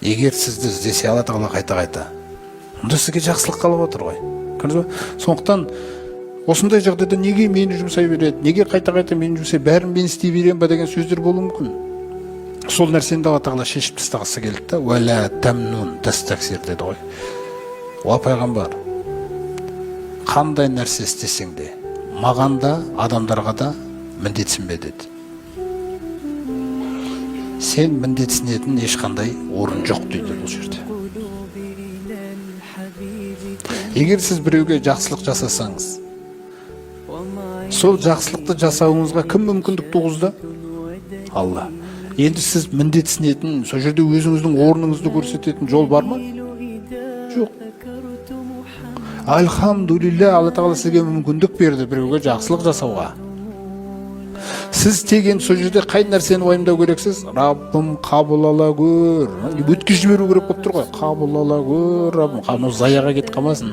Егер сізді іздесе Алла Тағала қайта-қайта, онда сізге жақсылық қалап отыр ғой. Сондықтан осындай жағдайда неге мені жұмсай береді, неге қайта-қайта мені жұмсай, бәрін мен істей берем ба деген сөздер болуы мүмкін. Сол нәрсені Алла Тағала шешіп тастағысы келді да, уәлә тәмнун тәстәксир деді ғой. О пайғамбар, қандай нәрсе істесең де, маған да, адамдарға да міндетсінбе деді. Сен міндетсінетін ешқандай орын жоқ дейді бұл жерде. Егер сіз біреуге жақсылық жасасаңыз, сол жақсылықты жасауыңызға кім мүмкіндік туғызды? Алла. Енді сіз міндетсінетін, сол жерде өзіңіздің орныңызды көрсететін жол бар ма? Жоқ. Альхамдулилля, Алла Тағала сізге мүмкіндік берді біреуге жақсылық жасауға. Сіз теген сол жерде қай нәрсені уайымдау керексіз? Раббым қабыл ала көр. Өткізіп жіберу керек болып тұр ғой. Қабыл ала көр, Раббым, қаны заяға кетіп қалмасын.